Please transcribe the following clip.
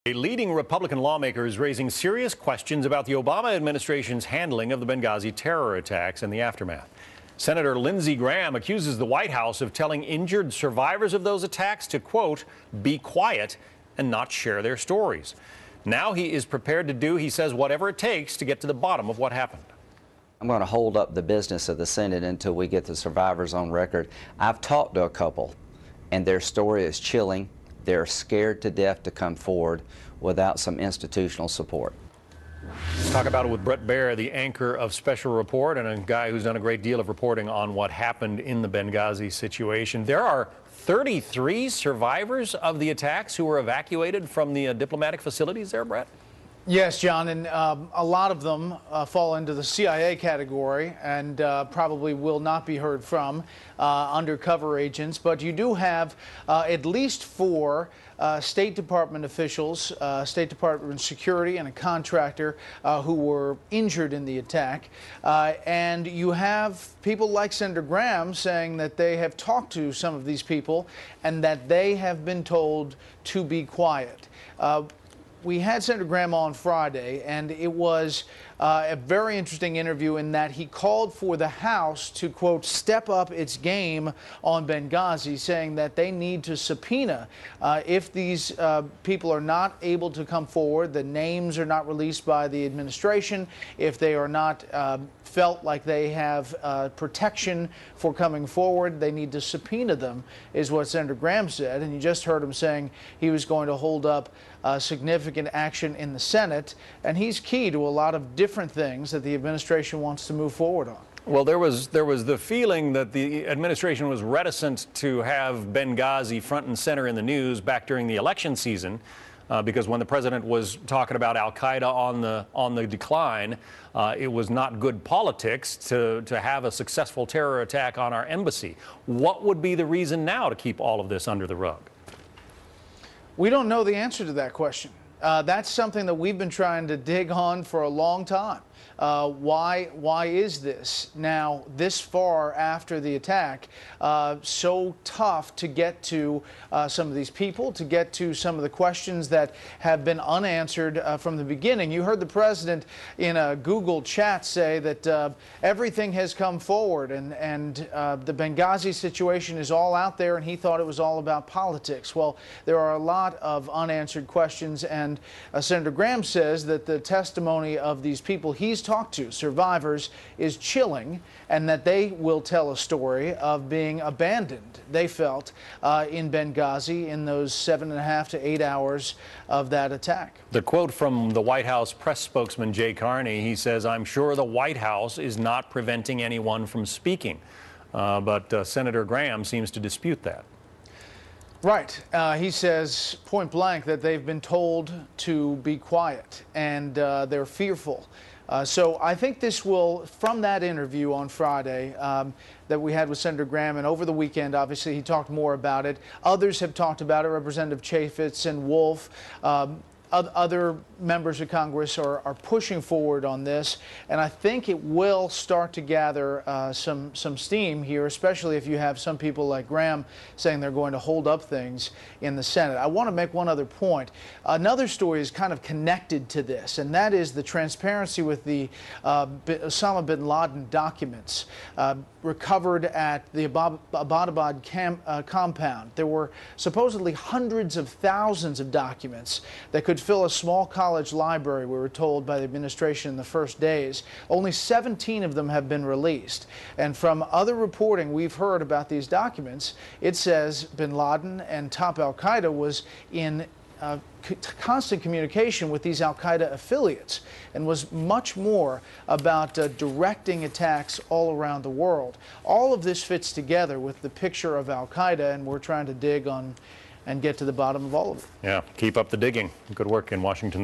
A leading Republican lawmaker is raising serious questions about the Obama administration's handling of the Benghazi terror attacks and the aftermath. Senator Lindsey Graham accuses the White House of telling injured survivors of those attacks to, quote, be quiet and not share their stories. Now he is prepared to do, he says, whatever it takes to get to the bottom of what happened. I'm going to hold up the business of the Senate until we get the survivors on record. I've talked to a couple, and their story is chilling. They're scared to death to come forward without some institutional support. Let's talk about it with Brett Baer, the anchor of Special Report and a guy who's done a great deal of reporting on what happened in the Benghazi situation. There are 33 survivors of the attacks who were evacuated from the diplomatic facilities there, Brett? Yes, John, and a lot of them fall into the CIA category and probably will not be heard from undercover agents. But you do have at least 4 State Department officials, State Department security, and a contractor who were injured in the attack. And you have people like Senator Graham saying that they have talked to some of these people and that they have been told to be quiet. We had Senator Graham on Friday, and it was a very interesting interview in that he called for the House to, quote, step up its game on Benghazi, saying that they need to subpoena if these people are not able to come forward, the names are not released by the administration, if they are not felt like they have protection for coming forward, they need to subpoena them, is what Senator Graham said. And you just heard him saying he was going to hold up significant action in the Senate, and he's key to a lot of different things that the administration wants to move forward on. Well, there was the feeling that the administration was reticent to have Benghazi front and center in the news back during the election season, because when the president was talking about al-Qaeda on the decline, it was not good politics to have a successful terror attack on our embassy. What would be the reason now to keep all of this under the rug? We don't know the answer to that question. That's something that we've been trying to dig on for a long time. Why is this now, this far after the attack, so tough to get to some of these people, to get to some of the questions that have been unanswered from the beginning? You heard the president in a Google chat say that everything has come forward and the Benghazi situation is all out there, and he thought it was all about politics. Well, there are a lot of unanswered questions, and Senator Graham says that the testimony of these people he's talked to, survivors, is chilling, and that they will tell a story of being abandoned, they felt, in Benghazi in those 7.5 to 8 hours of that attack. The quote from the White House press spokesman Jay Carney, he says, "I'm sure the White House is not preventing anyone from speaking." But Senator Graham seems to dispute that. Right. He says point blank that they've been told to be quiet, and they're fearful. So I think this will, from that interview on Friday that we had with Senator Graham, and over the weekend, obviously, he talked more about it. Others have talked about it, Representative Chaffetz and Wolf. Other members of Congress are pushing forward on this, and I think it will start to gather some steam here, especially if you have some people like Graham saying they're going to hold up things in the Senate. I want to make one other point. Another story is kind of connected to this, and that is the transparency with the Osama bin Laden documents recovered at the Abbottabad compound. There were supposedly hundreds of thousands of documents that could fill a small college library, we were told by the administration in the first days. Only 17 of them have been released. And from other reporting we've heard about these documents, it says bin Laden and top al-Qaeda was in constant communication with these al-Qaeda affiliates and was much more about directing attacks all around the world. All of this fits together with the picture of al-Qaeda, and we're trying to dig on and get to the bottom of all of it. Yeah, keep up the digging. Good work in Washington.